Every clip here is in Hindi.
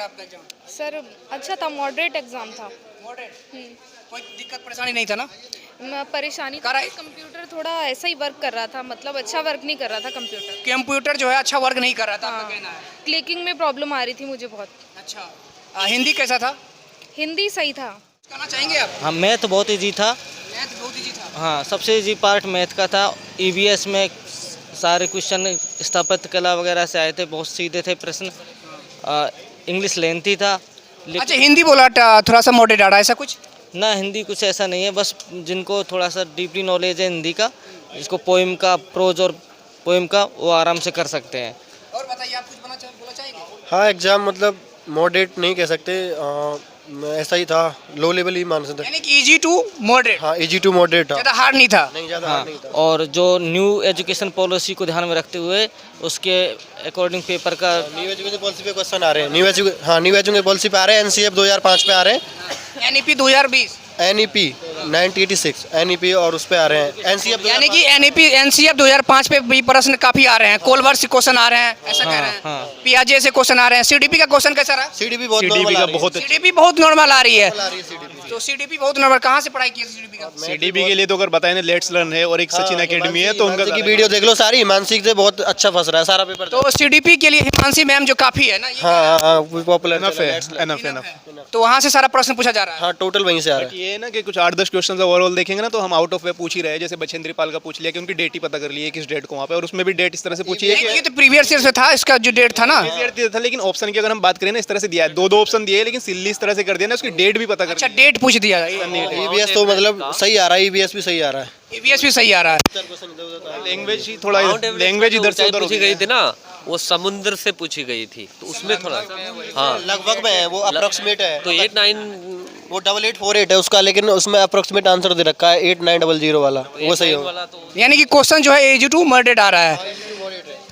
रहा आपका एग्जाम? सर अच्छा था, मॉडरेट एग्ज़ाम था। मॉडरेट, कोई दिक्कत परेशानी नहीं था ना? परेशानी तो करा- कंप्यूटर थोड़ा ऐसा ही वर्क कर रहा था, मतलब अच्छा वर्क नहीं कर रहा था कंप्यूटर। कंप्यूटर जो है अच्छा वर्क नहीं कर रहा था, आपका हाँ, कहना है। क्लिकिंग में प्रॉब्लम आ रही थी मुझे बहुत। अच्छा, हिंदी कैसा था? हिंदी सही था। कहना चाहेंगे आप? हाँ, मैथ बहुत इजी था। मैथ बहुत इजी था। हाँ, सबसे इजी पार्ट मैथ का था। ईवीएस में सारे क्वेश्चन स्थापत्य कला वगैरह से आए थे, बहुत सीधे थे प्रश्न। इंग्लिश लेंथी था, अच्छा, हिंदी बोला थोड़ा सा मॉडरेट आ रहा है, ऐसा कुछ? ना हिंदी कुछ ऐसा नहीं है, बस जिनको थोड़ा सा डीपली नॉलेज है हिंदी का, जिसको पोइम का, प्रोज और पोइम का, वो आराम से कर सकते हैं। और बताइए, आप कुछ बोला चाहेंगे? हाँ, एग्ज़ाम मतलब मॉडरेट नहीं कह सकते, ऐसा ही था, लो लेवल ही मान सकते। यानी कि इजी टू मॉडरेट, हाँ, इजी टू मॉडरेट था, ज़्यादा हार्ड नहीं था। नहीं ज़्यादा हाँ, हार्ड नहीं था। और जो न्यू एजुकेशन पॉलिसी को ध्यान में रखते हुए उसके अकॉर्डिंग पेपर का न्यू एजुकेशन पॉलिसी पे क्वेश्चन आ रहे हैं, न्यू एजुकेशन पॉलिसी पे आ रहे हैं, एनसीएफ 2005 पे आ रहे हैं, एनईपी 2020, एनईपी 1986 एनईपी, और उस पे आ रहे हैं एनसीएफ। यानी कि एनईपी एनसीएफ 2005 पे भी प्रश्न काफी आ रहे हैं, कोलवर्ट से क्वेश्चन आ रहे हैं, ऐसा कह रहे हाँ। हैं। पियाजे से क्वेश्चन आ रहे हैं। सीडीपी का क्वेश्चन कैसा रहा? सीडीपी बहुत नॉर्मल आ रही है। सीडीपी बहुत नॉर्मल आ रही है। सीडीपी तो सीडीपी बहुत नॉर्मल, कहाँ से पढ़ाई की है सीडीपी का? सीडीपी के लिए तो अगर बताएं ना, लेट्स लर्न है और एक सचिन एकेडमी है, तो उनका की वीडियो देख लो सारी, मानसिक से बहुत अच्छा फंस रहा है सारा पेपर। तो सीडीपी के लिए हिमांशी मैम जो काफी है ना, ये हाँ हाँ, पॉपुलर एनफ है, एनफ enough है। तो वहाँ से सारा प्रश्न पूछा जा रहा है। हाँ, टोटल वहीं से आ रहा है। ये है ना कि कुछ 8-10 क्वेश्चन ओवरऑल देखेंगे ना, तो हम आउट ऑफ वे पूछ ही रहे हैं। जैसे बछेंद्री पाल का पूछ लिया कि उनकी डेट ही पता कर ली है, किस डेट को वहाँ पे, और उसमें भी डेट इस तरह से पूछी है ये तो प्रीवियस ईयर से था, इसका जो डेट था ना। कि था, लेकिन ऑप्शन की अगर हम बात करें ना, इस तरह से दिया है, दो ऑप्शन दिए हैं, लेकिन सिल्ली इस तरह से कर दिया ना, उसकी डेट भी पता कर अच्छा, डेट पूछ दिया। ईवीएस तो मतलब सही आ रहा है, ईवीएस भी सही आ रहा है। ईवीएस भी सही आ रहा है। लैंग्वेज ही थोड़ा, लैंग्वेज इधर से उधर पूछी गई थी ना, वो समुद्र से पूछी गई थी, तो उसमें थोड़ा हाँ लगभग में है, वो अप्रोक्सीमेट है। तो 89 वो 8848 है उसका, लेकिन उसमें अप्रोक्सीमेट आंसर दे रखा है 8900 वाला, वो सही होगा। वाला तो यानी कि क्वेश्चन जो है एजी टू मॉडरेट आ रहा है।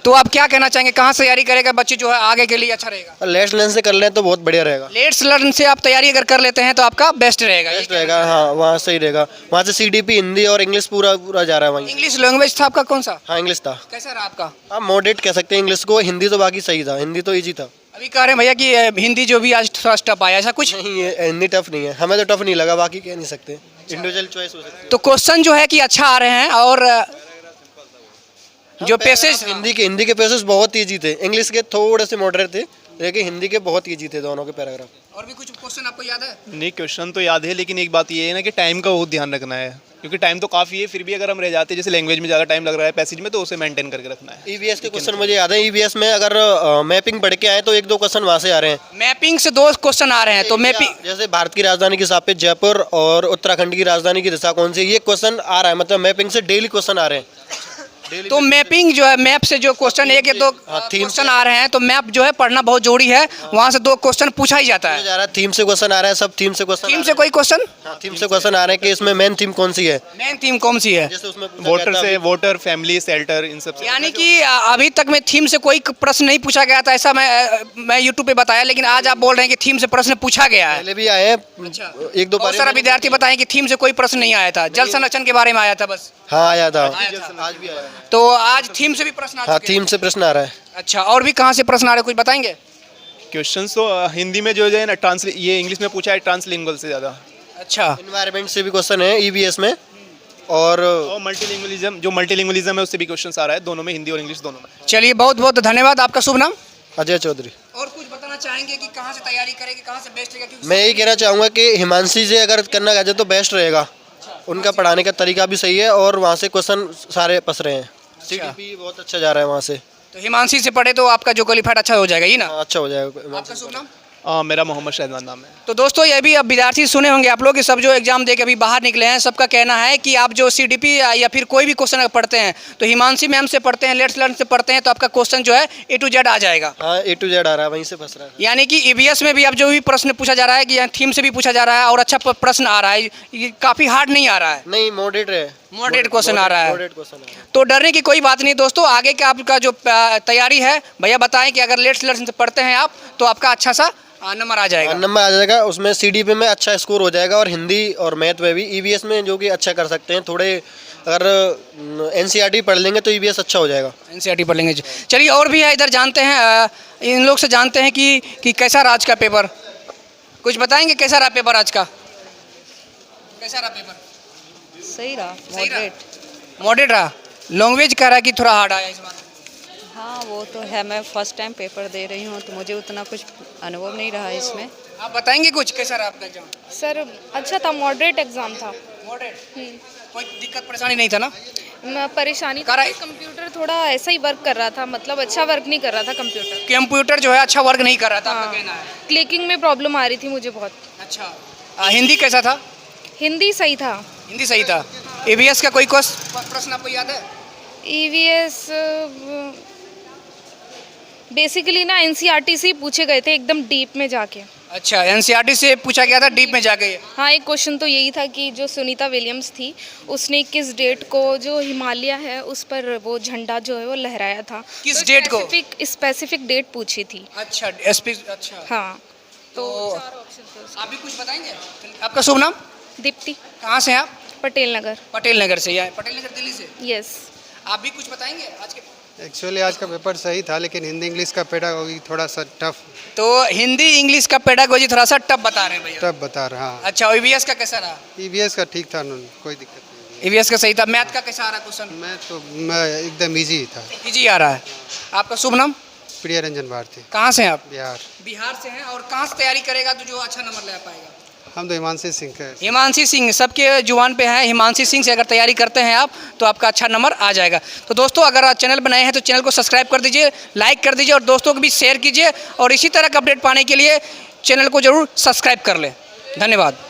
तो आप क्या कहना चाहेंगे, कहाँ से तैयारी करेगा बच्चे जो है आगे के लिए अच्छा रहेगा? लेट्स लर्न से कर लें तो बहुत बढ़िया रहेगा। लेट्स लर्न से आप तैयारी अगर कर लेते हैं तो आपका बेस्ट रहेगा। बेस्ट रहेगा, हाँ, वहाँ सही रहेगा। वहाँ से सीडीपी हिंदी और इंग्लिश पूरा पूरा जा रहा है वहीं। इंग्लिश लैंग्वेज था आपका कौन सा? हाँ, इंग्लिश था। कैसा रहा आपका? आप मॉडरेट कह सकते हैं इंग्लिश को, हिंदी तो बाकी सही था, हिंदी तो ईजी था। अभी कह रहे हैं भैया कि हिंदी जो भी आज थोड़ा टफ आया, ऐसा कुछ? नहीं, ये हिंदी टफ नहीं है, हमें तो टफ नहीं लगा, बाकी कह नहीं सकते, इंडिविजुअल चॉइस हो सकती है। तो क्वेश्चन जो है कि अच्छा आ रहे हैं, और जो पैसेज हिंदी के पैसेज बहुत ईजी थे, इंग्लिश के थोड़े से मॉडरेट थे, लेकिन हिंदी के बहुत ईजी थे दोनों के पैराग्राफ। और भी कुछ क्वेश्चन आपको याद है? नहीं, क्वेश्चन तो याद है, लेकिन एक बात ये है ना कि टाइम का बहुत ध्यान रखना है, क्योंकि टाइम तो काफ़ी है, फिर भी अगर हम रह जाते हैं, जैसे लैंग्वेज में ज़्यादा टाइम लग रहा है पैसेज में, तो उसे मेंटेन करके रखना है। ईवीएस के क्वेश्चन मुझे याद है, ईवीएस में अगर मैपिंग पढ़ के आए तो 1-2 क्वेश्चन वहाँ से आ रहे हैं। मैपिंग से 2 क्वेश्चन आ रहे हैं, तो मैपिंग जैसे भारत की राजधानी के सापेक्ष जयपुर और उत्तराखंड की राजधानी की दिशा कौन सी, ये क्वेश्चन आ रहा है, मतलब मैपिंग से डेली क्वेश्चन आ रहे हैं। तो मैपिंग जो है, मैप से जो क्वेश्चन 1 या 2 क्वेश्चन आ रहे हैं, तो मैप जो है पढ़ना बहुत जरूरी है, वहाँ से 2 क्वेश्चन पूछा ही जाता है। जा रहा है, थीम से क्वेश्चन आ रहा है, सब थीम से क्वेश्चन। थीम से कोई क्वेश्चन? थीम से क्वेश्चन आ रहे हैं कि इसमें मेन थीम कौन सी है, मेन थीम कौन सी है? जैसे उसमें पूछा वोटर गया था से, वोटर, फैमिली, शेल्टर, इन सब से। यानी कि अभी तक में थीम से कोई प्रश्न नहीं पूछा गया था, ऐसा मैं यूट्यूब पे बताया, लेकिन आज आप बोल रहे हैं कि थीम से प्रश्न पूछा गया है। पहले भी आए हैं, 1-2 बहुत सारा विद्यार्थी बताएं कि थीम से कोई प्रश्न नहीं आया था, जल संरक्षण के बारे में आया था बस। हाँ, आया था, आज भी आया है। तो आज थीम से भी प्रश्न आ हाँ, चुके हैं। थीम से प्रश्न आ रहा है। अच्छा, और भी कहाँ से प्रश्न आ रहे हैं, कुछ बताएंगे? क्वेश्चंस तो हिंदी में जो है ना, ये इंग्लिश में पूछा है ट्रांसलिंगुअल से ज़्यादा, अच्छा, एनवायरनमेंट से भी क्वेश्चन है ईवीएस में, और मल्टीलिंगुअलिज्म है, उससे भी क्वेश्चंस आ रहा है, दोनों में, हिंदी और इंग्लिश दोनों में। चलिए, बहुत बहुत धन्यवाद। आपका शुभ नाम? अजय चौधरी। और कुछ बताना चाहेंगे कि कहाँ से तैयारी करेंगे, कहाँ से बेस्ट रहेगा? क्योंकि मैं यही कहना चाहूँगा कि हिमांशी से अगर करना चाहते तो बेस्ट रहेगा, उनका पढ़ाने का तरीका भी सही है, और वहाँ से क्वेश्चन सारे पस रहे हैं, सीडीपी बहुत अच्छा जा रहा है वहाँ से। तो हिमांशी से पढ़े तो आपका जो क्वालिफाइड अच्छा हो जाएगा, ही ना? अच्छा हो जाएगा। आपका शुभ नाम? मेरा मोहम्मद शहजाद नाम है। तो दोस्तों, ये भी अब विद्यार्थी सुने होंगे आप लोग कि सब जो एग्जाम दे के अभी बाहर निकले हैं, सबका कहना है कि आप जो सीडीपी या फिर कोई भी क्वेश्चन अगर पढ़ते हैं तो हिमांशी मैम से पढ़ते हैं, लेट्स लर्न से पढ़ते हैं, तो आपका क्वेश्चन जो है A to Z आ जाएगा। हाँ, A to Z आ रहा है, वहीं से फंस रहा है। यानी कि ईवीएस में भी अब जो भी प्रश्न पूछा जा रहा है कि यहाँ थीम से भी पूछा जा रहा है और अच्छा प्रश्न आ रहा है, ये काफ़ी हार्ड नहीं आ रहा है, नहीं, मॉडरेट है, मॉडरेट क्वेश्चन आ रहा है। मॉडरेट क्वेश्चन है। तो डरने की कोई बात नहीं दोस्तों, आगे का आपका जो तैयारी है, भैया बताएं कि अगर लेट्स लर्न से पढ़ते हैं आप तो आपका अच्छा सा नंबर आ जाएगा। नंबर आ जाएगा, उसमें सीडीपी में अच्छा स्कोर हो जाएगा, और हिंदी और मैथ में भी, ईवीएस में जो कि अच्छा कर सकते हैं, थोड़े अगर NCERT पढ़ लेंगे तो EVS अच्छा हो जाएगा। NCERT पढ़ लेंगे। चलिए और भी है इधर, जानते हैं इन लोग से जानते हैं कि कैसा रहा आज का पेपर। कुछ बताएंगे कैसा रहा पेपर आज का? कैसा रहा पेपर? सही रहा, सही रहा? मॉडरेट। मॉडरेट रहा। लैंग्वेज कह रहा है कि थोड़ा हार्ड आया इस बार। हाँ वो तो है, मैं फर्स्ट टाइम पेपर दे रही हूँ तो मुझे उतना कुछ अनुभव नहीं रहा इसमें। आप बताएंगे कुछ कैसा रहा आपका एग्जाम? सर अच्छा था, मॉडरेट एग्ज़ाम था। मॉडरेट। कोई दिक्कत परेशानी नहीं था ना? परेशानी करा- कंप्यूटर थोड़ा ऐसा ही वर्क कर रहा था, मतलब अच्छा वर्क नहीं कर रहा था कंप्यूटर। कंप्यूटर जो है अच्छा वर्क नहीं कर रहा था, आपका कहना है? क्लिकिंग में प्रॉब्लम आ रही थी मुझे बहुत। अच्छा। हिंदी कैसा था? हिंदी सही था। हिंदी सही था। EVS का कोई प्रश्न आपको याद है? EVS बेसिकली ना NCERT से ही पूछे गए थे, एकदम डीप में जाके। अच्छा, NCERT से पूछा गया था डीप में जाके। हाँ, एक क्वेश्चन तो यही था कि जो सुनीता विलियम्स थी उसने किस डेट को जो हिमालय है उस पर वो झंडा जो है वो लहराया था। किस डेट को? स्पेसिफिक डेट पूछी थी। अच्छा, अच्छा। हाँ तो आप भी कुछ बताएंगे? आपका शुभ नाम? दीप्ति, कहाँ से हैं आप? पटेल नगर। पटेल नगर से। या पटेल नगर दिल्ली से? यस। आप भी कुछ बताएंगे आज के? एक्चुअली आज का पेपर सही था लेकिन हिंदी इंग्लिश का पेडागोजी थोड़ा सा टफ तो हिंदी इंग्लिश का पेडागोजी थोड़ा सा टफ बता रहे हैं भैया। टफ बता रहा। हाँ अच्छा, EVS का कैसा रहा? EVS का ठीक था, कोई दिक्कत नहीं। EVS का सही था। मैथ का कैसा आ रहा क्वेश्चन? मैं एकदम इजी था। इजी आ रहा है। आपका शुभ नाम? प्रिया रंजन भारती, कहाँ से हैं आप? बिहार। बिहार से हैं। और कहाँ से तैयारी करेगा तो जो अच्छा नंबर ले पाएगा? हम तो हिमांशी सिंह के। हिमांशी सिंह सबके जुबान पे है। हिमांशी सिंह से अगर तैयारी करते हैं आप तो आपका अच्छा नंबर आ जाएगा। तो दोस्तों अगर आप चैनल बनाए हैं तो चैनल को सब्सक्राइब कर दीजिए, लाइक कर दीजिए और दोस्तों को भी शेयर कीजिए। और इसी तरह का अपडेट पाने के लिए चैनल को जरूर सब्सक्राइब कर लें। धन्यवाद।